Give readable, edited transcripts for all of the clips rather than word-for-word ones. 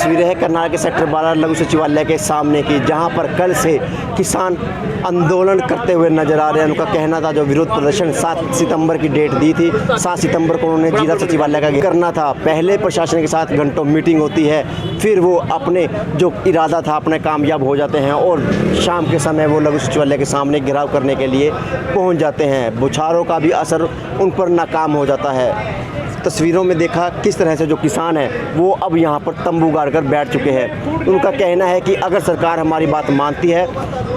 तस्वीरें हैं करनाल के सेक्टर 12 लघु सचिवालय के सामने की, जहां पर कल से किसान आंदोलन करते हुए नजर आ रहे हैं। उनका कहना था जो विरोध प्रदर्शन 7 सितंबर की डेट दी थी, 7 सितंबर को उन्होंने जिला सचिवालय का करना था। पहले प्रशासन के साथ घंटों मीटिंग होती है, फिर वो अपने जो इरादा था अपने कामयाब हो जाते हैं और शाम के समय वो लघु सचिवालय के सामने घेराव करने के लिए पहुँच जाते हैं। बौछारों का भी असर उन पर नाकाम हो जाता है। तस्वीरों में देखा किस तरह से जो किसान हैं वो अब यहाँ पर तंबू गाड़ कर बैठ चुके हैं। उनका कहना है कि अगर सरकार हमारी बात मानती है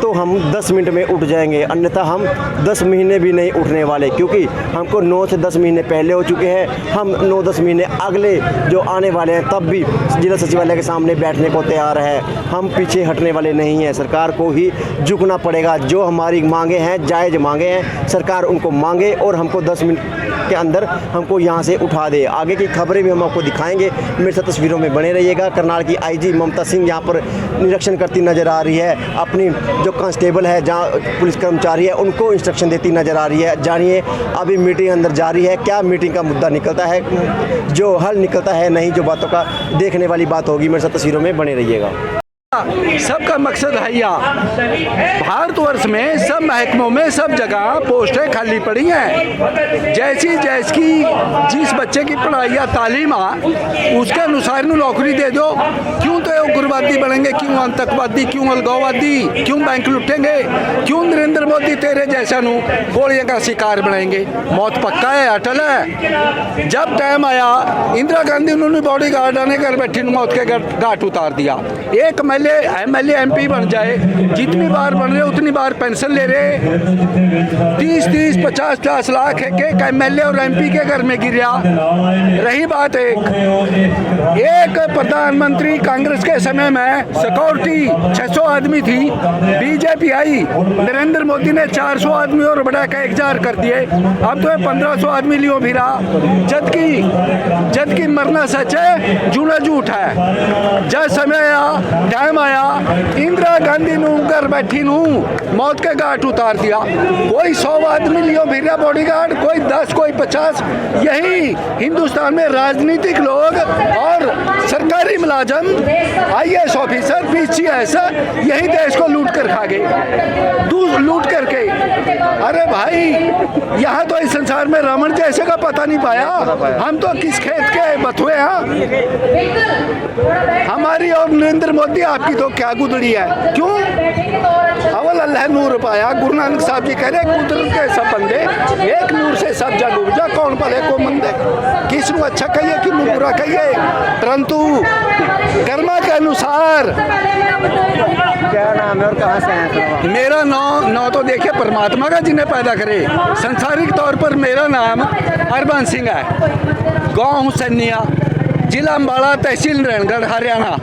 तो हम 10 मिनट में उठ जाएंगे, अन्यथा हम 10 महीने भी नहीं उठने वाले, क्योंकि हमको 9 से 10 महीने पहले हो चुके हैं। हम 9-10 महीने अगले जो आने वाले हैं तब भी जिला सचिवालय के सामने बैठने को तैयार है। हम पीछे हटने वाले नहीं हैं, सरकार को ही झुकना पड़ेगा। जो हमारी मांगे हैं जायज़ मांगे हैं, सरकार उनको मांगे और हमको 10 मिनट के अंदर हमको यहाँ से उठा दे। आगे की खबरें भी हम आपको दिखाएंगे, मेरे साथ तस्वीरों में बने रहिएगा। करनाल की आईजी ममता सिंह यहाँ पर निरीक्षण करती नजर आ रही है, अपनी जो कांस्टेबल है जहाँ पुलिस कर्मचारी है उनको इंस्ट्रक्शन देती नजर आ रही है। जानिए अभी मीटिंग अंदर जारी है, क्या मीटिंग का मुद्दा निकलता है, जो हल निकलता है, नहीं जो बातों का देखने वाली बात होगी। मेरे साथ तस्वीरों में बने रहिएगा। सबका मकसद है या भारतवर्ष में सब महकमों में सब जगह पोस्टें खाली पड़ी हैं। जैसी जिस बच्चे की पढ़ाई या तालीम उसके अनुसार नौकरी दे दो। क्यों तो उग्रवादी बनेंगे, क्यों आतंकवादी, क्यों अलगाववादी, क्यों बैंक लुटेंगे, क्यों नरेंद्र मोदी तेरे जैसा गोलियों का शिकार बनाएंगे। मौत पक्का है, अटल है। जब टाइम आया इंदिरा गांधी उन्होंने बॉडी गार्ड आने कर बैठी मौत के घाट उतार दिया। एक एमएलए एमपी बन जाए, जितनी बार बन रहे उतनी बार पेंशन ले रहे। 30-30, 50-50 लाख एक एमएलए और एमपी के घर में गिरा। रही बात एक प्रधानमंत्री कांग्रेस के समय में सिक्योरिटी 600 आदमी थी, बीजेपी आई, नरेंद्र मोदी ने 400 आदमी और बढ़ा के 1000 कर दिए। अब तो 1500 आदमी लियो फिरा, जबकि मरना सच है, जूना झूठ है। जब समय आया, टाइम आया, इंदिरा गांधी ने घर बैठी मौत के घाट उतार दिया। कोई 100 आदमी लियो फिर बॉडीगार्ड, कोई 10, कोई 50। यही हिंदुस्तान में राजनीतिक लोग और सरकारी मुलाजम, IAS ऑफिसर, PCS यही देश को लूट कर खा गए, लूट करके। अरे भाई, यहाँ तो इस संसार में रावण जैसे का पता नहीं पाया। हम तो किस खेत के बथुए हैं। हमारी और नरेंद्र मोदी आपकी तो क्या गुदड़ी है। क्यों? अवल अल्लाह नूर पाया। गुरु नानक साहब जी कह रहे कुदरत के सब बंदे एक नूर से सब जग उपजा, कौन भले को मंदे। किस नु अच्छा कहिए कि बुरा कहिए, परंतु कर्मा के अनुसार। क्या नाम है और कहाँ से हैं? मेरा नाम तो देखिए परमात्मा का जिन्हें पैदा करे। सांसारिक तौर पर मेरा नाम हरबंस सिंह है। गाँव हुसैनिया, जिला अम्बाला, तहसील नारायणगढ़, हरियाणा।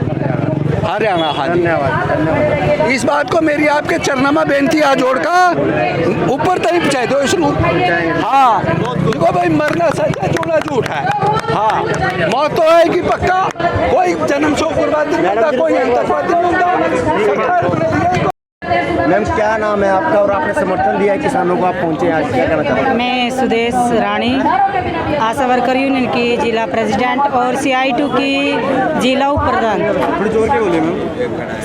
हाँ, धन्यवाद। इस बात को मेरी आपके चरणों में बेनती आ जोड़का ऊपर तक पहुँचा दो इसको। हाँ, देखो भाई, मरना सच है, जोड़ा झूठ है। हाँ, मौत तो है कि पक्का। कोई जन्म से उग्रवादी नहीं मिलता, कोई आतंकवादी नहीं मिलता। मैम, क्या नाम है आपका और आपने समर्थन दिया है किसानों को, आप पहुंचे आज, क्या कहना चाहते हैं? मैं सुदेश रानी, आशा वर्कर यूनियन की जिला प्रेसिडेंट और CI2 की जिला उप प्रधान। थोड़ी जोर के बोले मैम।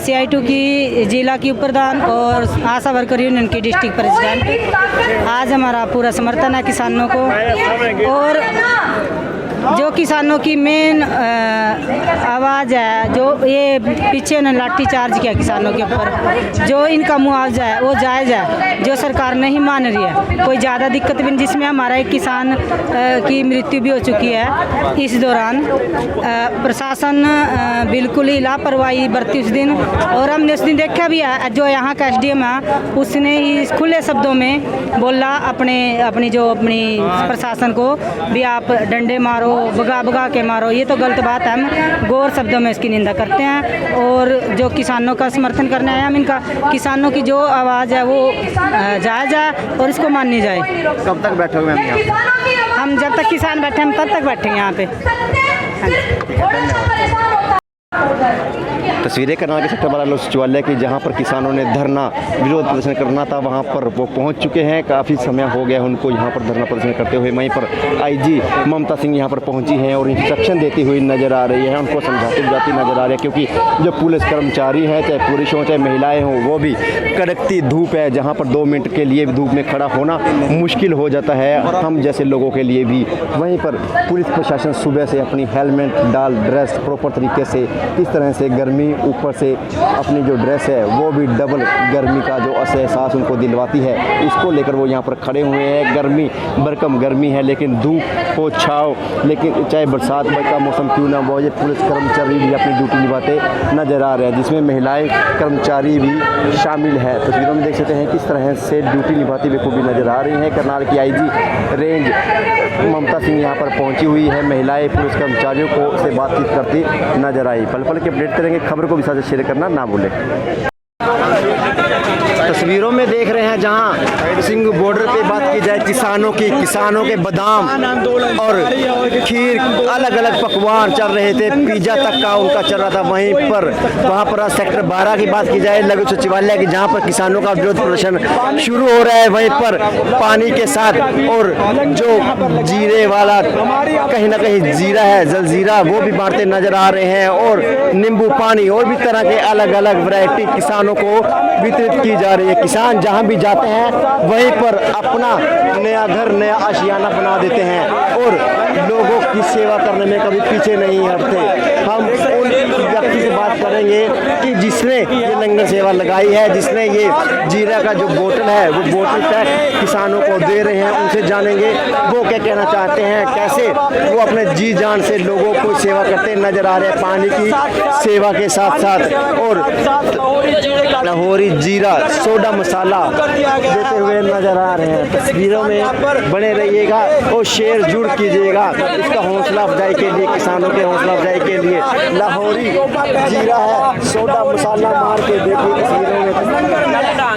CI2 की जिला की उप प्रधान और आशा वर्कर यूनियन की डिस्ट्रिक्ट प्रेसिडेंट। आज हमारा पूरा समर्थन है किसानों को, और जो किसानों की मेन आवाज़ है, जो ये पीछे ने लाठी चार्ज किया किसानों के ऊपर, जो इनका मुआवजा है वो जायज़ है, जो सरकार नहीं मान रही है। कोई ज़्यादा दिक्कत भी नहीं, जिसमें हमारा एक किसान की मृत्यु भी हो चुकी है इस दौरान। प्रशासन बिल्कुल ही लापरवाही बरती उस दिन, और हमने उस दिन देखा भी है। जो यहाँ का SDM है उसने ही खुले शब्दों में बोला अपनी प्रशासन को भी, आप डंडे मारो, भगा के मारो। ये तो गलत बात है, हम गौर शब्दों में इसकी निंदा करते हैं। और जो किसानों का समर्थन करना है, हम इनका किसानों की जो आवाज़ है वो जायज़ है और इसको माननी जाए। कब तक बैठोगे मैम यहाँ? हम जब तक किसान बैठे हम तब तक बैठेंगे यहाँ पे। हाँ। तस्वीरें करनाल के सेक्टर 12 लोक सचिवालय की, जहां पर किसानों ने धरना विरोध प्रदर्शन करना था, वहां पर वो पहुंच चुके हैं। काफ़ी समय हो गया उनको यहां पर धरना प्रदर्शन करते हुए। वहीं पर आईजी ममता सिंह यहां पर पहुंची हैं और इंस्ट्रक्शन देती हुई नज़र आ रही है, उनको समझाती बुझाती नज़र आ रही है, क्योंकि जो पुलिस कर्मचारी हैं, चाहे पुरुष हों चाहे महिलाएँ हों, वो भी कड़कती धूप है जहाँ पर 2 मिनट के लिए धूप में खड़ा होना मुश्किल हो जाता है हम जैसे लोगों के लिए भी। वहीं पर पुलिस प्रशासन सुबह से अपनी हेलमेट डाल ड्रेस प्रॉपर तरीके से, इस तरह से गर्मी ऊपर से अपनी जो ड्रेस है वो भी डबल गर्मी का जो एहसास उनको दिलवाती है, इसको लेकर वो यहाँ पर खड़े हुए हैं। गर्मी भरकम गर्मी है, लेकिन धूप हो छाव, लेकिन चाहे बरसात का मौसम क्यों ना हो, ये पुलिस कर्मचारी भी अपनी ड्यूटी निभाते नजर आ रहे हैं, जिसमें महिलाएं कर्मचारी भी शामिल है। तस्वीरों में देख सकते हैं किस तरह से ड्यूटी निभाती हुए भी नजर आ रही हैं। करनाल की आईजी रेंज ममता सिंह यहाँ पर पहुंची हुई है, महिलाएं पुलिस कर्मचारियों को से बातचीत करती नजर आई। पल पल के अपडेट करेंगे, खबर को भी साथ शेयर करना ना भूलें। तस्वीरों में देख रहे हैं जहां सिंह बॉर्डर पे बात की जाए किसानों के बादाम और खीर अलग अलग पकवान चल रहे थे, पिज्जा तक का उनका चल रहा था। वहां पर सेक्टर 12 की बात की जाए लघु सचिवालय की, जहां पर किसानों का विरोध प्रदर्शन शुरू हो रहा है। वहीं पर पानी के साथ और जो जीरे वाला कहीं ना कहीं जीरा है, जलजीरा, वो भी बांटते नजर आ रहे हैं और नींबू पानी और भी तरह के अलग अलग वैरायटी किसानों को वितरित की जा रही है। किसान जहां भी जाते हैं वहीं पर अपना नया घर नया आशियाना बना देते हैं और लोगों की सेवा करने में कभी पीछे नहीं हटते। हम उन व्यक्ति से बात करेंगे कि जिसने ये लंगर सेवा लगाई है, जिसने ये जीरा का जो बोतल है वो बोतल तक किसानों को दे रहे हैं, उनसे जानेंगे वो क्या कहना चाहते हैं, कैसे वो अपने जी जान से लोगों को सेवा करते नजर आ रहे हैं, पानी की सेवा के साथ साथ और लाहौरी जीरा सोडा मसाला देते हुए नजर आ रहे हैं। तस्वीरों में बने रहिएगा और शेयर जुड़ कीजिएगा इसका हौसला अफजाई के लिए, किसानों के हौसला अफजाई के लिए। लाहौरी जीरा है, सोडा मसाला मार के देखिए तस्वीरों में।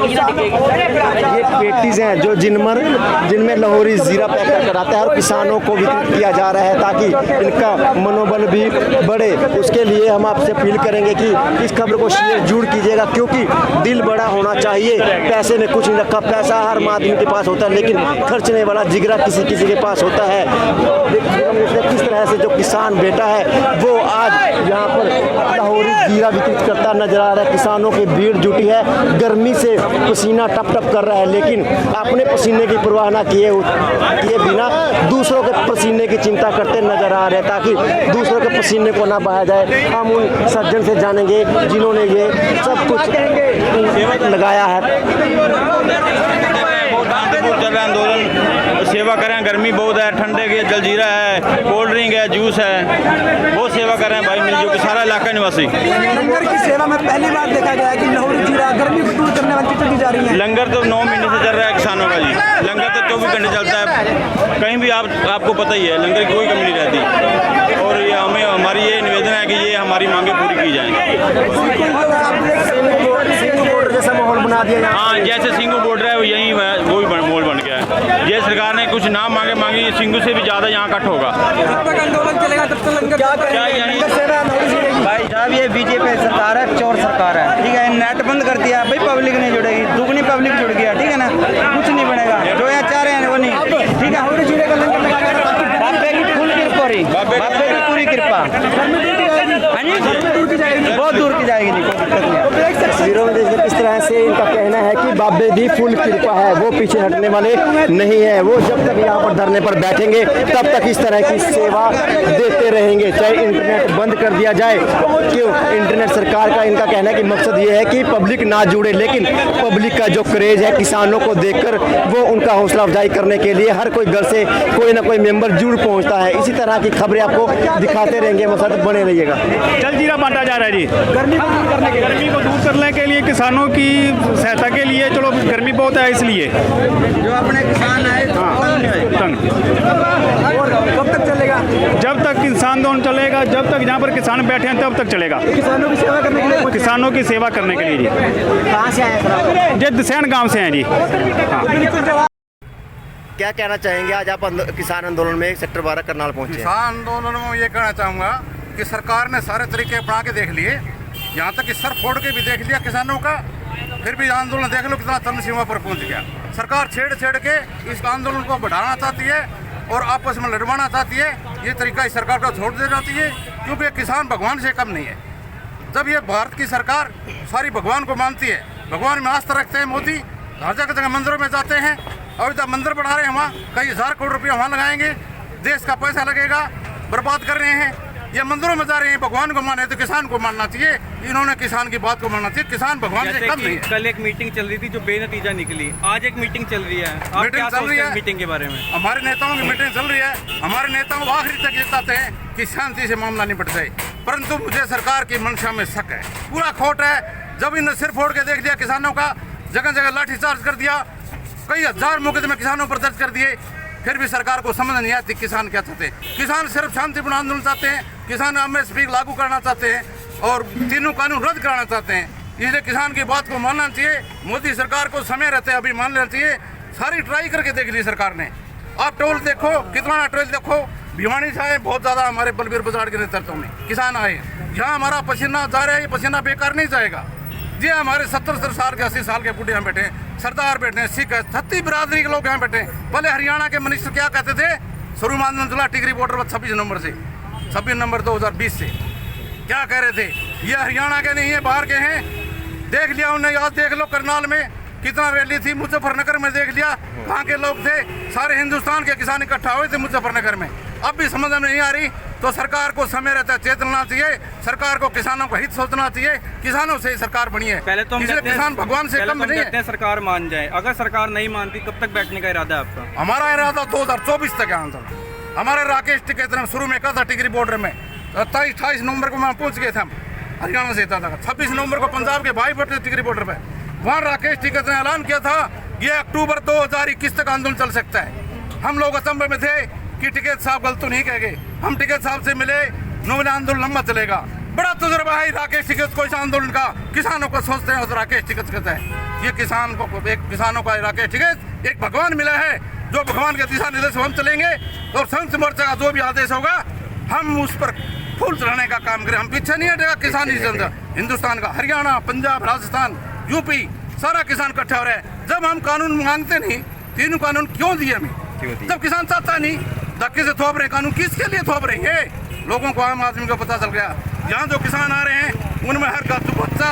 ये पेटीज हैं जो जिनमें लाहौरी जीरा पैक कराता है और किसानों को वितरित किया जा रहा है ताकि इनका मनोबल भी बढ़े। उसके लिए हम आपसे अपील करेंगे कि इस खबर को शेयर जुड़ कीजिएगा, क्योंकि दिल बड़ा होना चाहिए। पैसे में कुछ नहीं रखा, पैसा हर आदमी के पास होता है, लेकिन खर्चने वाला जिगरा किसी के पास होता है। किस तरह से जो किसान बेटा है वो आज यहाँ पर लाहौरी जीरा वितरित करता नजर आ रहा है। किसानों की भीड़ जुटी है, गर्मी से पसीना टप टप कर रहा है, लेकिन अपने पसीने की परवाह ना किए बिना दूसरों के पसीने की चिंता करते नजर आ रहे हैं ताकि दूसरों के पसीने को ना बहाया जाए। हम उन सज्जन से जानेंगे जिन्होंने ये सब कुछ लगाया है। चल रहा है आंदोलन, सेवा करें, गर्मी बहुत है, ठंडे की जलजीरा है, कोल्ड ड्रिंक है, जूस है, बहुत सेवा करें भाई मिलजुल के सारा इलाका निवासी। लंगर की सेवा में पहली बार देखा गया है कि लाहौरी जीरा गर्मी को दूर करने वाली चीज़ें दी जा रही है। लंगर तो 9 महीने से चल रहा है किसानों का जी, लंगर तो 24 घंटे चलता है, कहीं भी आपको पता ही है लंगर की कोई कमी नहीं रहती। और ये हमारी ये निवेदन है कि ये हमारी मांगे पूरी की जाए। जैसा माहौल बना दिया, हाँ जैसे सिंगू बॉर्डर है यही वो भी माहौल बन गया है। ये सरकार ने कुछ नाम मांगी, सिंगू से भी ज़्यादा यहाँ कट होगा। आंदोलन चलेगा तब तक लंगर भाई साहब ये बीजेपी सरकार है, चोर सरकार है, ठीक है। नेट बंद कर दिया भाई, पब्लिक नहीं जुड़ेगी, दुगनी पब्लिक जुड़ गया, ठीक है ना, कुछ नहीं बनेगा। जो यहाँ चाह रहे हैं वो नहीं, ठीक है। लाहौरी जीरे का लंगर बाबे की फुल कृपा, बाबे की पूरी कृपा, बहुत दूर की जाएगी, नहीं कोई दिक्कत नहीं। तस्वीरों में देखिए किस तरह से इनका कहना है कि बाबे दी फुल कृपा है, वो पीछे हटने वाले नहीं है। वो जब तक यहाँ पर धरने पर बैठेंगे तब तक इस तरह की सेवा देते रहेंगे, चाहे इंटरनेट बंद कर दिया जाए। क्यों इंटरनेट सरकार का इनका कहना है कि मकसद ये है कि पब्लिक ना जुड़े, लेकिन पब्लिक का जो क्रेज है किसानों को देखकर वो उनका हौसला अफजाई करने के लिए हर कोई घर से कोई ना कोई मेंबर जुड़ पहुँचता है। इसी तरह की खबरें आपको दिखाते रहेंगे, मतलब बने रहिएगा। जलजीरा बांटा जा रहा है जी, गर्मी को दूर करने के लिए, किसानों की सहायता के लिए। चलो गर्मी बहुत है इसलिए जो अपने किसान आए और कब तक चलेगा? जब तक किसान आंदोलन चलेगा, जब तक यहाँ पर किसान बैठे हैं तब तक चलेगा। किसानों की सेवा करने के लिए, किसानों की सेवा करने के लिए जी। कहाँ से आए? ये दसैन गांव से हैं जी। क्या कहना चाहेंगे आज आप किसान आंदोलन में सेक्टर 12 करनाल पहुँचे? किसान आंदोलन में ये कहना चाहूँगा कि सरकार ने सारे तरीके अपना के देख लिए, यहाँ तक कि सर फोड़ के भी देख लिया किसानों का, फिर भी आंदोलन देख लो कितना चरम सीमा पर पहुँच गया। सरकार छेड़ के इस आंदोलन को बढ़ाना चाहती है और आपस में लड़वाना चाहती है। ये तरीका इस सरकार को छोड़ दे जाती है, क्योंकि किसान भगवान से कम नहीं है। जब ये भारत की सरकार सारी भगवान को मानती है, भगवान में आस्था रखते हैं मोदी, हर जगह मंदिरों में जाते हैं और इधर मंदिर बढ़ा रहे हैं, वहाँ कई हज़ार करोड़ रुपया वहाँ लगाएंगे, देश का पैसा लगेगा, बर्बाद कर रहे हैं। ये मंदिरों में जा रहे हैं, भगवान को माने तो किसान को मानना चाहिए। इन्होंने किसान की बात को मानना चाहिए। किसान भगवान से कम नहीं है। कल एक मीटिंग चल रही थी जो बेनतीजा निकली, आज एक मीटिंग चल रही है, आप क्या सोचते हैं मीटिंग के बारे में? हमारे नेताओं की मीटिंग चल रही है, हमारे नेताओं आखिरी तक ये चाहते हैं कि शांति से मामला निपट जाए, परंतु मुझे सरकार की मंशा में शक है, पूरा खोट है। जब इन्हें सिर फोड़ के देख लिया किसानों का, जगह जगह लाठीचार्ज कर दिया, कई हजार मुकदमे किसानों पर दर्ज कर दिए, फिर भी सरकार को समझ नहीं आती किसान क्या चाहते हैं। किसान सिर्फ शांतिपूर्ण आंदोलन चाहते हैं, किसान एमएसपी लागू करना चाहते हैं और तीनों कानून रद्द कराना चाहते हैं। इसलिए किसान की बात को मानना चाहिए। मोदी सरकार को समय रहते अभी मान लेना चाहिए। सारी ट्राई करके देख ली सरकार ने। आप टोल देखो, कितना टोल देखो, भिवानी से आए बहुत ज़्यादा हमारे बलबीर बजाड़ के नेतृत्व में किसान आए। यहाँ हमारा पसीना जा रहा है, ये पसीना बेकार नहीं जाएगा। जी हमारे 70 साल के 80 साल के बूढ़े यहाँ बैठे, सरदार बैठे, सिख है, 36 बिरादरी के लोग यहाँ बैठे। पहले हरियाणा के मिनिस्टर क्या कहते थे, शुरू में आंदोलन चला टिकरी बॉर्डर पर 26 नवंबर से, 26 नवंबर 2020 से क्या कह रहे थे, ये हरियाणा के नहीं है, बाहर के हैं। देख लिया उन्हें, याद देख लो करनाल में कितना रैली थी, मुजफ्फरनगर में देख लिया कहाँ के लोग थे, सारे हिंदुस्तान के किसान इकट्ठा हुए थे मुजफ्फरनगर में। अब भी समझ में नहीं आ रही, तो सरकार को समय रहता है चेतना चाहिए, सरकार को किसानों का हित सोचना चाहिए। किसानों से ही सरकार बनी है। पहले तो किसान भगवान से कम नहीं है। सरकार मान जाए, अगर सरकार नहीं मानती कब तक बैठने का इरादा है आपका? हमारा इरादा 2024 तक है आंदोलन। हमारे राकेश टिकैत ने शुरू में कहा था टिकरी बॉर्डर में, 28 नवंबर को वहाँ पहुँच गए थे हम, हरियाणा से था। 26 नवंबर को पंजाब के भाई बैठे टिकरी बॉर्डर पे, वहाँ राकेश टिकैत ने ऐलान किया था ये अक्टूबर 2021 तक आंदोलन चल सकता है। हम लोग अचंभे में थे कि टिकैत साहब गलत तो नहीं कह गए। हम टिकैत साहब से मिले, नोबल आंदोलन लंबा चलेगा, बड़ा तजुर्बा है राकेश टिकैत को इस आंदोलन का। किसानों को सोचते हैं और राकेश टिकैत कहते हैं ये किसान को, एक किसानों का राकेश टिकैत एक भगवान मिला है, जो भगवान के दिशा निर्देश हम चलेंगे और संयुक्त मोर्चा का जो भी आदेश होगा हम उस पर फूल चढ़ाने का काम करें। हम पीछे नहीं हटेगा। किसान हिंदुस्तान का, हरियाणा, पंजाब, राजस्थान, यूपी, सारा किसान इकट्ठा हो रहा है। जब हम कानून मांगते नहीं, तीनों कानून क्यों दिए हमें? जब किसान चाहता नहीं, धक्के से थोप रहे कानून, किसके लिए थोप रहे हैं? लोगों को, आम आदमी को पता चल गया। यहाँ जो किसान आ रहे हैं उनमें हर का बच्चा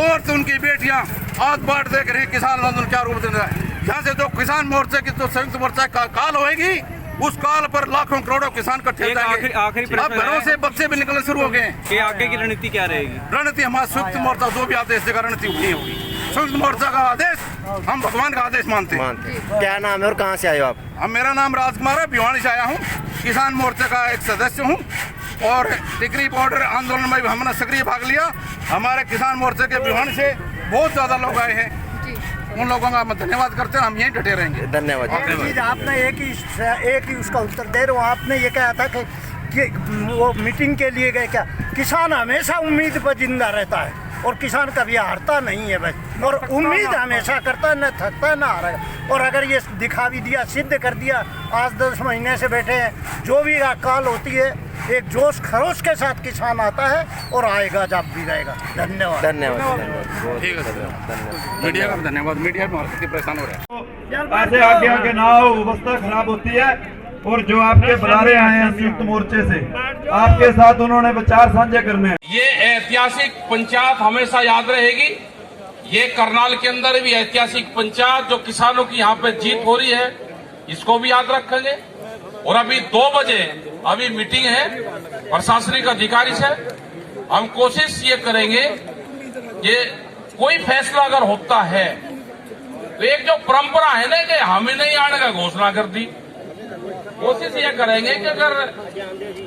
और तो उनकी बेटियाँ आज बाट देख रहे हैं किसान आंदोलन क्या रूप दे रहा है। यहाँ से जो किसान मोर्चे की, जो संयुक्त मोर्चा का काल होएगी, उस काल पर लाखों करोड़ों किसान इकट्ठे जाएंगे। अब घरों से बच्चे भी निकलने शुरू हो गए हैं। आगे की रणनीति क्या रहेगी? रणनीति हमारा संयुक्त मोर्चा जो भी आदेश देगा रणनीति नहीं होगी। संयुक्त मोर्चा का आदेश हम भगवान का आदेश मानते हैं। क्या नाम है और कहाँ से आए हो आप? अब मेरा नाम राजकुमार है, भिवानी से आया हूँ, किसान मोर्चे का एक सदस्य हूँ और टिकरी बॉर्डर आंदोलन में भी हमने सक्रिय भाग लिया। हमारे किसान मोर्चे के भिवानी से बहुत ज़्यादा लोग आए हैं, उन लोगों का मैं धन्यवाद करते हैं। हम यहीं डटे रहेंगे। धन्यवाद। आपने एक ही उसका उत्तर दे रहे हो। आपने ये कहा था कि वो मीटिंग के लिए गए, क्या किसान हमेशा उम्मीद पर जिंदा रहता है और किसान कभी हारता नहीं है बस, और उम्मीद हमेशा करता है, न थकता है न हारेगा। और अगर ये दिखा भी दिया, सिद्ध कर दिया, आज 10 महीने से बैठे हैं, जो भी काल होती है एक जोश खरोश के साथ किसान आता है और आएगा जब भी रहेगा। धन्यवाद। धन्यवाद। ठीक है सर, मीडिया का धन्यवाद। मीडिया में हमारे परेशान हो रहा है। ऐसे आगे आगे ना हो, अवस्था खराब होती है। और जो आपके बुलारे आए हैं संयुक्त मोर्चे से, आपके साथ उन्होंने विचार साझे करने हैं। ये ऐतिहासिक पंचायत हमेशा याद रहेगी। ये करनाल के अंदर भी ऐतिहासिक पंचायत जो किसानों की यहाँ पे जीत हो रही है, इसको भी याद रखेंगे। और अभी 2 बजे अभी मीटिंग है प्रशासनिक अधिकारी से। हम कोशिश ये करेंगे, ये कोई फैसला अगर होता है तो एक जो परंपरा है ना कि हमें नहीं आने का घोषणा कर दी, कोशिश ये करेंगे कि अगर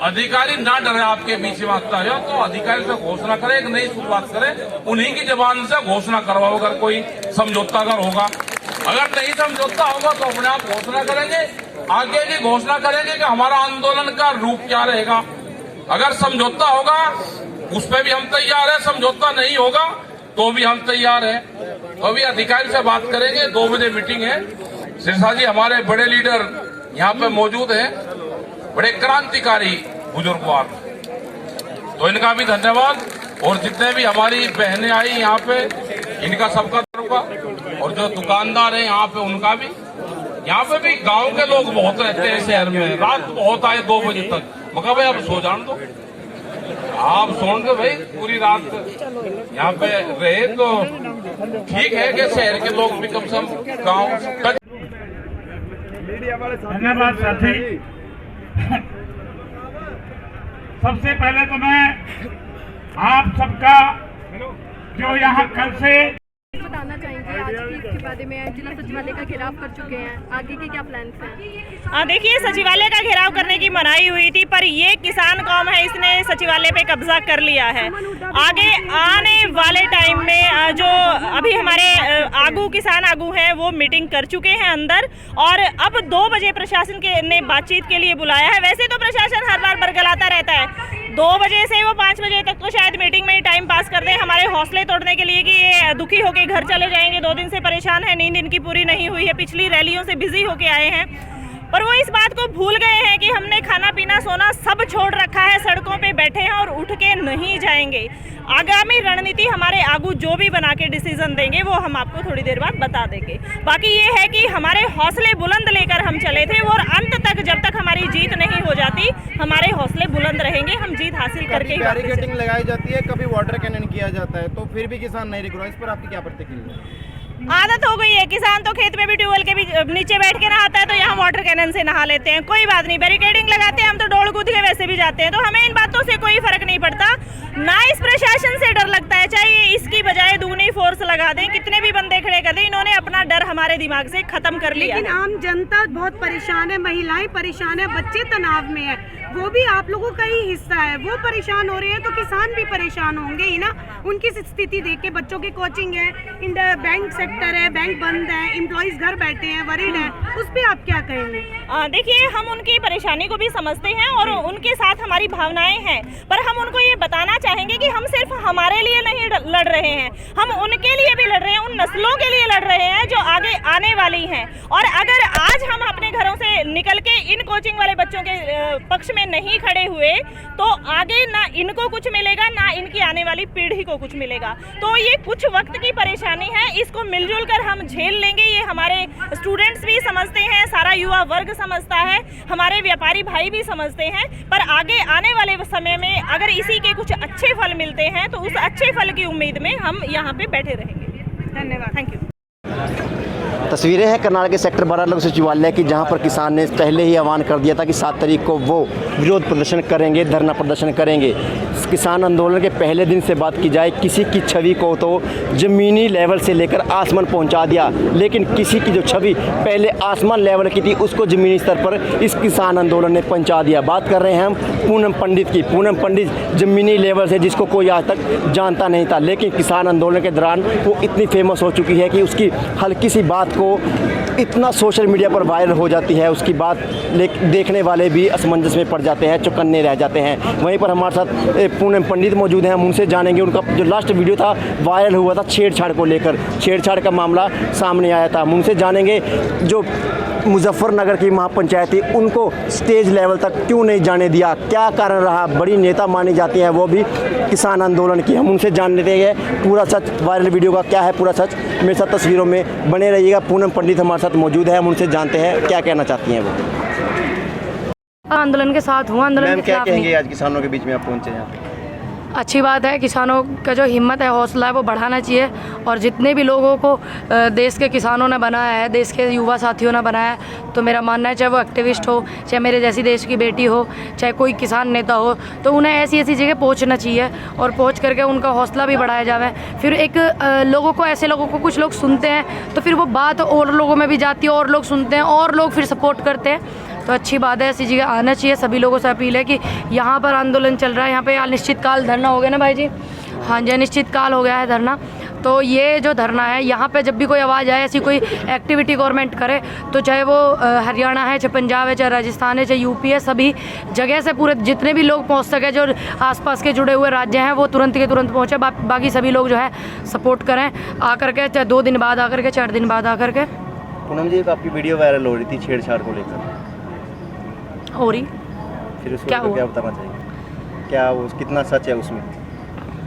अधिकारी ना डरे आपके बीच में आता है तो अधिकारी से घोषणा करें, एक नई शुरुआत करें, उन्हीं की जबान से घोषणा करवाओ। अगर कोई समझौता अगर होगा, अगर नहीं समझौता होगा तो अपने आप घोषणा करेंगे, आगे की घोषणा करेंगे कि हमारा आंदोलन का रूप क्या रहेगा। अगर समझौता होगा उस पर भी हम तैयार है, समझौता नहीं होगा तो भी हम तैयार है। तो अभी अधिकारी से बात करेंगे। 2 बजे मीटिंग है। सिरसा जी हमारे बड़े लीडर यहाँ पे मौजूद हैं, बड़े क्रांतिकारी बुजुर्गवार, तो इनका भी धन्यवाद। और जितने भी हमारी बहनें आई यहाँ पे, इनका सबका होगा, और जो दुकानदार हैं यहाँ पे उनका भी। यहाँ पे भी गांव के लोग बहुत रहते हैं शहर में, रात बहुत आए 2 बजे तक, मगर भाई आप सो जान दो, आप सोन दो भाई, पूरी रात यहाँ पे रहे तो ठीक है कि शहर के लोग भी कम से कम गाँव। धन्यवाद साथी। सबसे पहले तो मैं आप सबका जो यहाँ कल से बताना चाहेंगे आज की इसके बारे में, जिला सचिवालय का घेराव कर चुके हैं, आगे के क्या प्लान्स हैं? देखिए, सचिवालय का घेराव करने की मनाही हुई थी, पर ये किसान कौम है, इसने सचिवालय पे कब्जा कर लिया है। आगे आने वाले टाइम में जो अभी हमारे आगू किसान आगू हैं वो मीटिंग कर चुके हैं अंदर, और अब 2 बजे प्रशासन ने बातचीत के लिए बुलाया है। वैसे तो प्रशासन हर बार बरगलाता रहता है, 2 बजे से वो 5 बजे तक तो शायद मीटिंग में ही टाइम पास कर दें, हमारे हौसले तोड़ने के लिए कि ये दुखी होकर घर चले जाएंगे, 2 दिन से परेशान है, नींद इनकी पूरी नहीं हुई है, पिछली रैलियों से बिजी होके आए हैं। पर वो इस बात को भूल गए हैं कि हमने खाना पीना सोना सब छोड़ रखा है, सड़कों पे बैठे हैं और उठ के नहीं जाएंगे। आगामी रणनीति हमारे आगू जो भी बना के डिसीजन देंगे वो हम आपको थोड़ी देर बाद बता देंगे। बाकी ये है कि हमारे हौसले बुलंद लेकर हम चले थे, और अंत तक जब तक हमारी जीत नहीं हो जाती हमारे हौसले बुलंद रहेंगे, हम जीत हासिल करके ही बैरिकेडिंग लगाई जाती है, कभी वाटर कैनन किया जाता है, तो फिर भी किसान नहीं रुक रहा, इस पर आपकी क्या प्रतिक्रिया है? आदत हो गई है, किसान तो खेत में भी ट्यूबवेल के भी नीचे बैठ के नहाता है, तो यहाँ वाटर कैनन से नहा लेते हैं, कोई बात नहीं, बैरिकेडिंग लगाते हैं, हम तो डोल कूद के वैसे भी जाते हैं, तो हमें इन बातों से कोई फर्क नहीं पड़ता। ना इस प्रशासन से डर लगता है, चाहे इसकी बजाय दुगनी फोर्स लगा दें, कितने भी बंदे खड़े कर दें, इन्होंने अपना डर हमारे दिमाग से खत्म कर लिया। लेकिन आम जनता बहुत परेशान है, महिलाएं परेशान है, बच्चे तनाव में है, वो भी आप लोगों का ही हिस्सा है, वो परेशान हो रहे हैं तो किसान भी परेशान होंगे ही ना। उनकी स्थिति देख के, बच्चों की कोचिंग है, बैंक सेक्टर है, बैंक बंद है, एम्प्लॉइज घर बैठे हैं, वरीड है, उस पर आप क्या कहेंगे? देखिए, हम उनकी परेशानी को भी समझते हैं और उनके साथ हमारी भावनाएं हैं, पर हम उनको ये बताना चाहेंगे कि हम सिर्फ हमारे लिए नहीं लड़ रहे हैं, हम उनके लिए भी लड़ रहे हैं, उन नस्लों के लिए लड़ रहे हैं जो आगे आने वाली हैं। और अगर आज हम अपने घरों से निकल के इन कोचिंग वाले बच्चों के पक्ष में नहीं खड़े हुए तो आगे ना इनको कुछ मिलेगा, ना इनकी आने वाली पीढ़ी को कुछ मिलेगा। तो ये कुछ वक्त की परेशानी है, इसको मिलजुल कर हम झेल लेंगे, ये हमारे स्टूडेंट्स भी समझते हैं, सारा युवा वर्ग समझता है, हमारे व्यापारी भाई भी समझते हैं। पर आगे आने वाले समय में अगर इसी के कुछ अच्छे फल मिलते हैं तो उस अच्छे फल की उम्मीद में हम यहाँ पे बैठे रहेंगे। धन्यवाद, थैंक यू। तस्वीरें हैं करनाल के सेक्टर 12 लघु सचिवालय की, जहां पर किसान ने पहले ही ऐलान कर दिया था कि 7 तारीख को वो विरोध प्रदर्शन करेंगे, धरना प्रदर्शन करेंगे। किसान आंदोलन के पहले दिन से बात की जाए, किसी की छवि को तो ज़मीनी लेवल से लेकर आसमान पहुंचा दिया, लेकिन किसी की जो छवि पहले आसमान लेवल की थी उसको ज़मीनी स्तर पर इस किसान आंदोलन ने पहुंचा दिया। बात कर रहे हैं हम पूनम पंडित की। पूनम पंडित ज़मीनी लेवल से जिसको कोई आज तक जानता नहीं था, लेकिन किसान आंदोलन के दौरान वो इतनी फेमस हो चुकी है कि उसकी हल्की सी बात को इतना सोशल मीडिया पर वायरल हो जाती है, उसकी बात देखने वाले भी असमंजस में पड़ जाते हैं, चौकन्ने रह जाते हैं। वहीं पर हमारे साथ पूनम पंडित मौजूद हैं, हम उनसे जानेंगे। उनका जो लास्ट वीडियो था वायरल हुआ था छेड़छाड़ को लेकर, छेड़छाड़ का मामला सामने आया था, हम उनसे जानेंगे जो मुजफ्फरनगर की महापंचायत थी उनको स्टेज लेवल तक क्यों नहीं जाने दिया, क्या कारण रहा। बड़ी नेता मानी जाती हैं वो भी किसान आंदोलन की, हम उनसे जान लेते हैं पूरा सच वायरल वीडियो का क्या है पूरा सच। मेरे साथ तस्वीरों में बने रहिएगा। पूनम पंडित हमारे साथ मौजूद है, हम उनसे जानते हैं क्या कहना चाहती हैं वो। आंदोलन के साथ हुआ, आंदोलन के क्या खिलाफ कहेंगे आज किसानों के बीच में आप पहुंचे हैं? अच्छी बात है, किसानों का जो हिम्मत है, हौसला है, वो बढ़ाना चाहिए। और जितने भी लोगों को देश के किसानों ने बनाया है, देश के युवा साथियों ने बनाया है, तो मेरा मानना है चाहे वो एक्टिविस्ट हो, चाहे मेरे जैसी देश की बेटी हो, चाहे कोई किसान नेता हो, तो उन्हें ऐसी ऐसी जगह पहुंचना चाहिए और पहुंच करके उनका हौसला भी बढ़ाया जाए। फिर एक लोगों को, ऐसे लोगों को कुछ लोग सुनते हैं तो फिर वो बात और लोगों में भी जाती है और लोग सुनते हैं और लोग फिर सपोर्ट करते हैं। तो अच्छी बात है, ऐसी जगह आना चाहिए। सभी लोगों से अपील है कि यहाँ पर आंदोलन चल रहा है, यहाँ पे अनिश्चितकाल धरना हो गया ना भाई जी? हाँ जी, अनिश्चितकाल हो गया है धरना। तो ये जो धरना है, यहाँ पे जब भी कोई आवाज़ आए, ऐसी कोई एक्टिविटी गवर्नमेंट करे, तो चाहे वो हरियाणा है, चाहे पंजाब है, चाहे राजस्थान है, चाहे यूपी है, सभी जगह से पूरे जितने भी लोग पहुँच सके, जो आसपास के जुड़े हुए राज्य हैं, वो तुरंत के तुरंत पहुँचे। बाकी सभी लोग जो है सपोर्ट करें आकर के, चाहे 2 दिन बाद आकर के, 4 दिन बाद आकर के। पूनम जी, आपकी वीडियो वायरल हो रही थी छेड़छाड़ को लेकर, हो रही, फिर उसको क्या क्या बताना चाहिए, क्या वो कितना सच है उसमें?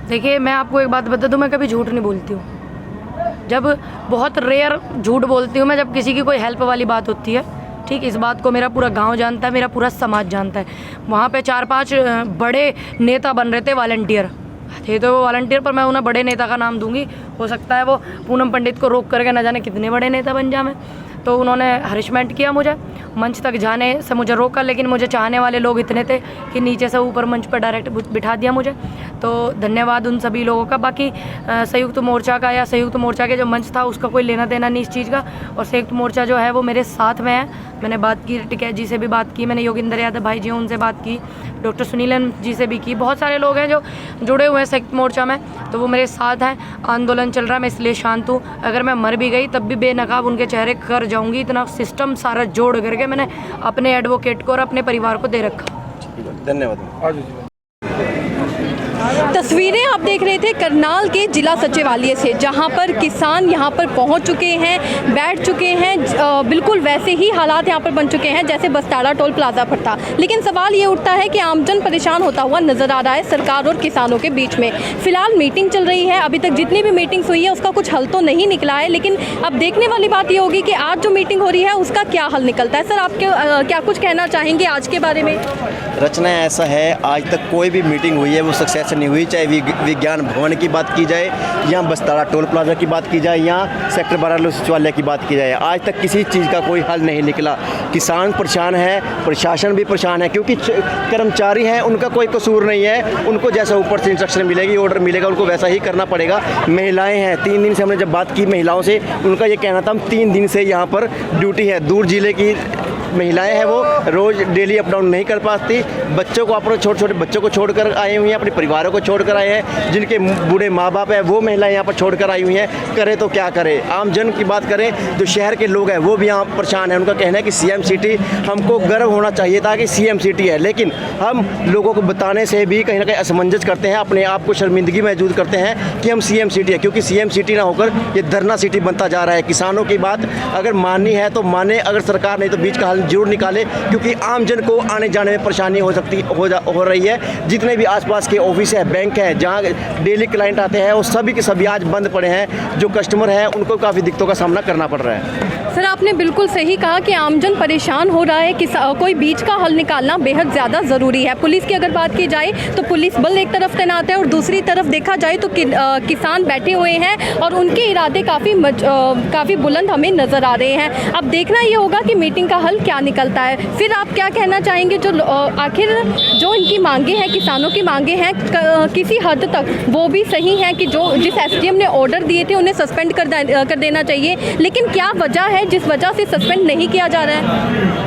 देखिए, मैं आपको एक बात बता दूं, मैं कभी झूठ नहीं बोलती हूँ। जब बहुत रेयर झूठ बोलती हूँ मैं, जब किसी की कोई हेल्प वाली बात होती है, ठीक, इस बात को मेरा पूरा गांव जानता है, मेरा पूरा समाज जानता है। वहाँ पे 4-5 बड़े नेता बन रहे थे, वॉलंटियर थे, तो वो वॉलंटियर पर मैं उन्हें बड़े नेता का नाम दूंगी। हो सकता है वो पूनम पंडित को रोक करके न जाने कितने बड़े नेता बन जाए। तो उन्होंने हरिशमेंट किया, मुझे मंच तक जाने से मुझे रोका, लेकिन मुझे चाहने वाले लोग इतने थे कि नीचे से ऊपर मंच पर डायरेक्ट बिठा दिया मुझे। तो धन्यवाद उन सभी लोगों का। बाकी संयुक्त मोर्चा का या संयुक्त मोर्चा के जो मंच था उसका कोई लेना देना नहीं इस चीज़ का। और संयुक्त मोर्चा जो है वो मेरे साथ में है। मैंने बात की, टिकैत जी से भी बात की, मैंने योगिंदर यादव भाई जी उनसे बात की, डॉक्टर सुनीलन जी से भी की। बहुत सारे लोग हैं जो जुड़े हुए हैं संयुक्त मोर्चा में, तो वो मेरे साथ हैं। आंदोलन चल रहा है, मैं इसलिए शांत हूँ। अगर मैं मर भी गई तब भी बेनकाब उनके चेहरे कर जाऊँगी। इतना सिस्टम सारा जोड़ करके मैंने अपने एडवोकेट को और अपने परिवार को दे रखा। धन्यवाद। तस्वीरें आप देख रहे थे करनाल के जिला सचिवालय से, जहां पर किसान यहां पर पहुंच चुके हैं, बैठ चुके हैं। बिल्कुल वैसे ही हालात यहां पर बन चुके हैं जैसे बस्ताड़ा टोल प्लाजा पर था। लेकिन सवाल ये उठता है कि आमजन परेशान होता हुआ नजर आ रहा है सरकार और किसानों के बीच में। फिलहाल मीटिंग चल रही है, अभी तक जितनी भी मीटिंग्स हुई है उसका कुछ हल तो नहीं निकला है। लेकिन अब देखने वाली बात ये होगी कि आज जो मीटिंग हो रही है उसका क्या हल निकलता है। सर, आप क्या कुछ कहना चाहेंगे आज के बारे में? रचना ऐसा है, आज तक कोई भी मीटिंग हुई है वो सक्सेस नहीं हुई, चाहे विज्ञान भवन की बात की जाए या बस्ताड़ा टोल प्लाजा की बात की जाए या सेक्टर 12 सचिवालय की बात की जाए। आज तक किसी चीज़ का कोई हल नहीं निकला। किसान परेशान है, प्रशासन भी परेशान है, क्योंकि कर्मचारी हैं, उनका कोई कसूर नहीं है। उनको जैसा ऊपर से इंस्ट्रक्शन मिलेगी, ऑर्डर मिलेगा, उनको वैसा ही करना पड़ेगा। महिलाएं हैं, 3 दिन से हमने जब बात की महिलाओं से, उनका ये कहना था हम 3 दिन से यहाँ पर ड्यूटी है। दूर जिले की महिलाएं हैं, वो रोज़ डेली अप डाउन नहीं कर पाती। बच्चों को, अपने छोटे छोटे बच्चों को छोड़कर आए हुई हैं, अपने परिवारों को छोड़कर आए हैं। जिनके बूढ़े माँ बाप हैं वो महिलाएं यहाँ पर छोड़कर आई हुई हैं। करें तो क्या करें? आम जन की बात करें, जो शहर के लोग हैं वो भी यहाँ परेशान हैं। उनका कहना है कि CM सिटी, हमको गर्व होना चाहिए था कि CM सिटी है, लेकिन हम लोगों को बताने से भी कहीं ना कहीं असमंजस करते हैं, अपने आप को शर्मिंदगी महसूस करते हैं कि हम CM सिटी है, क्योंकि CM सिटी ना होकर ये धरना सिटी बनता जा रहा है। किसानों की बात अगर माननी है तो माने, अगर सरकार नहीं तो बीच का हल जरूर निकाले, क्योंकि आम जन को आने जाने में परेशानी हो रही है। जितने भी आसपास के ऑफिस है, बैंक है, जहाँ डेली क्लाइंट आते हैं, वो सभी के सभी आज बंद पड़े हैं। जो कस्टमर हैं उनको काफ़ी दिक्कतों का सामना करना पड़ रहा है। सर, आपने बिल्कुल सही कहा कि आमजन परेशान हो रहा है कि कोई बीच का हल निकालना बेहद ज़्यादा ज़रूरी है। पुलिस की अगर बात की जाए तो पुलिस बल एक तरफ तैनात है और दूसरी तरफ देखा जाए तो किसान बैठे हुए हैं और उनके इरादे काफ़ी बुलंद हमें नज़र आ रहे हैं। अब देखना ये होगा कि मीटिंग का हल क्या निकलता है। फिर आप क्या कहना चाहेंगे, जो आखिर जो इनकी मांगे हैं, किसानों की मांगे हैं, किसी हद तक वो भी सही हैं कि जो जिस SDM ने ऑर्डर दिए थे उन्हें सस्पेंड कर देना चाहिए, लेकिन क्या वजह है जिस वजह से सस्पेंड नहीं किया जा रहा है?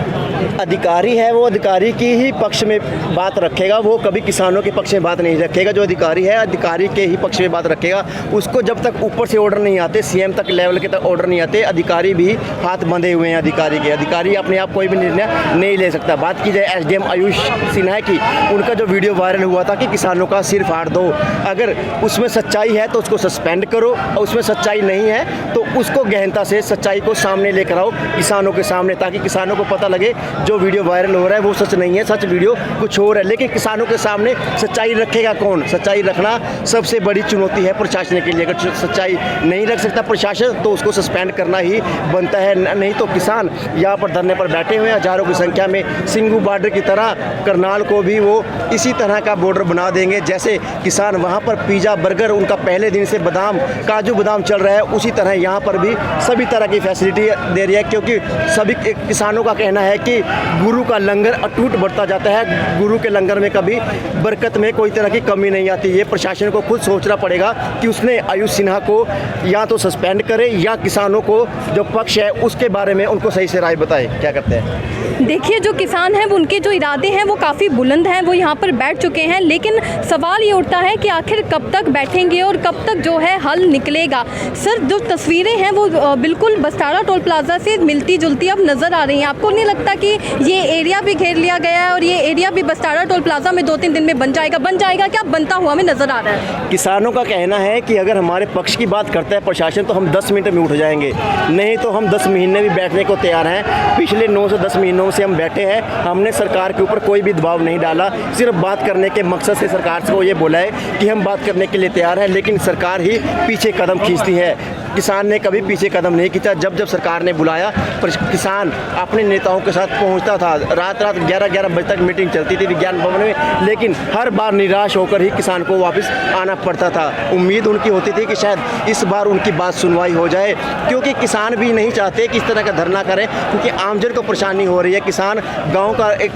अधिकारी है वो अधिकारी की ही पक्ष में बात रखेगा, वो कभी किसानों के पक्ष में बात नहीं रखेगा। जो अधिकारी है अधिकारी के ही पक्ष में बात रखेगा। उसको जब तक ऊपर से ऑर्डर नहीं आते, CM तक लेवल के तक ऑर्डर नहीं आते, अधिकारी भी हाथ बंधे हुए हैं। अधिकारी अपने आप कोई भी निर्णय नहीं ले सकता। बात की जाए SDM आयुष सिन्हा की, उनका जो वीडियो वायरल हुआ था कि किसानों का सिर फाड़ दो, अगर उसमें सच्चाई है तो उसको सस्पेंड करो, और उसमें सच्चाई नहीं है तो उसको गहनता से सच्चाई को सामने लेकर आओ किसानों के सामने, ताकि किसानों को पता लगे जो वीडियो वायरल हो रहा है वो सच नहीं है, सच वीडियो कुछ और है। लेकिन किसानों के सामने सच्चाई रखेगा कौन? सच्चाई रखना सबसे बड़ी चुनौती है प्रशासन के लिए। अगर सच्चाई नहीं रख सकता प्रशासन तो उसको सस्पेंड करना ही बनता है। नहीं तो किसान यहाँ पर धरने पर बैठे हुए हैं हजारों की संख्या में। सिंगू बॉर्डर की तरह करनाल को भी वो इसी तरह का बॉर्डर बना देंगे। जैसे किसान वहाँ पर पिज़्ज़ा बर्गर, उनका पहले दिन से बादाम काजू बादाम चल रहा है, उसी तरह यहाँ पर भी सभी तरह की फैसिलिटी दे रही है। क्योंकि सभी किसानों का कहना है कि गुरु का लंगर अटूट बढ़ता जाता है, गुरु के लंगर में कभी बरकत में कोई तरह की कमी नहीं आती। ये प्रशासन को खुद सोचना पड़ेगा कि उसने आयुष सिन्हा को या तो सस्पेंड करे या किसानों को जो पक्ष है उसके बारे में उनको सही से राय बताए। क्या करते हैं? देखिए, जो किसान हैं उनके जो इरादे हैं वो काफ़ी बुलंद हैं, वो यहाँ पर बैठ चुके हैं। लेकिन सवाल ये उठता है कि आखिर कब तक बैठेंगे और कब तक जो है हल निकलेगा। सर, जो तस्वीरें हैं वो बिल्कुल बस्ताड़ा टोल प्लाजा से मिलती जुलती अब नज़र आ रही हैं। आपको नहीं लगता कि ये एरिया भी घेर लिया गया है और ये एरिया भी बस्तारा टोल प्लाजा में 2-3 दिन में बन जाएगा क्या बनता हुआ हमें नजर आ रहा है। किसानों का कहना है कि अगर हमारे पक्ष की बात करता है प्रशासन तो हम 10 मिनट में उठ जाएंगे, नहीं तो हम 10 महीने भी बैठने को तैयार हैं। पिछले 9 से 10 महीनों से हम बैठे हैं, हमने सरकार के ऊपर कोई भी दबाव नहीं डाला, सिर्फ बात करने के मकसद से सरकार को ये बोला है कि हम बात करने के लिए तैयार हैं, लेकिन सरकार ही पीछे कदम खींचती है। किसान ने कभी पीछे कदम नहीं खींचा। जब सरकार ने बुलाया किसान अपने नेताओं के साथ पहुंचता था, रात 11-11 बजे तक मीटिंग चलती थी विज्ञान भवन में, लेकिन हर बार निराश होकर ही किसान को वापस आना पड़ता था। उम्मीद उनकी होती थी कि शायद इस बार उनकी बात सुनवाई हो जाए, क्योंकि किसान भी नहीं चाहते कि इस तरह का धरना करें, क्योंकि आमजन को परेशानी हो रही है। किसान गाँव का एक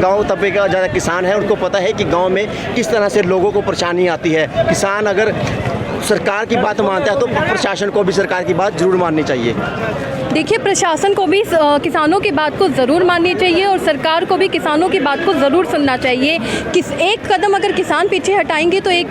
गाँव तबके का ज़्यादा किसान है, उनको पता है कि गाँव में किस तरह से लोगों को परेशानी आती है। किसान अगर सरकार की बात मानता है तो प्रशासन को भी सरकार की बात जरूर माननी चाहिए। देखिए, प्रशासन को भी किसानों की बात को ज़रूर माननी चाहिए और सरकार को भी किसानों की बात को ज़रूर सुनना चाहिए। एक कदम अगर किसान पीछे हटाएंगे तो एक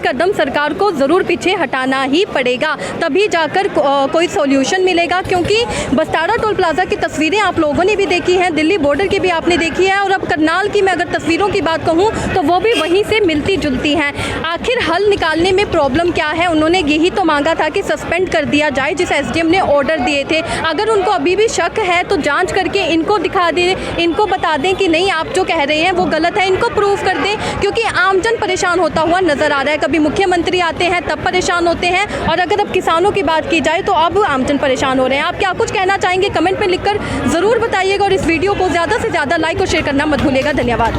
कदम सरकार को ज़रूर पीछे हटाना ही पड़ेगा, तभी जाकर कोई सॉल्यूशन मिलेगा। क्योंकि बस्तारा टोल प्लाजा की तस्वीरें आप लोगों ने भी देखी हैं, दिल्ली बॉर्डर की भी आपने देखी है, और अब करनाल की मैं अगर तस्वीरों की बात कहूँ तो वो भी वहीं से मिलती जुलती हैं। आखिर हल निकालने में प्रॉब्लम क्या है? उन्होंने यही तो मांगा था कि सस्पेंड कर दिया जाए, जिस SDM ने ऑर्डर दिए थे। अगर उनको अभी भी शक है तो जांच करके इनको दिखा दें, इनको बता दें कि नहीं आप जो कह रहे हैं वो गलत है, इनको प्रूव कर दें। क्योंकि आमजन परेशान होता हुआ नजर आ रहा है। कभी मुख्यमंत्री आते हैं तब परेशान होते हैं, और अगर अब किसानों की बात की जाए तो अब आमजन परेशान हो रहे हैं। आप क्या कुछ कहना चाहेंगे कमेंट में लिखकर ज़रूर बताइएगा, और इस वीडियो को ज़्यादा से ज़्यादा लाइक और शेयर करना मत भूलिएगा। धन्यवाद।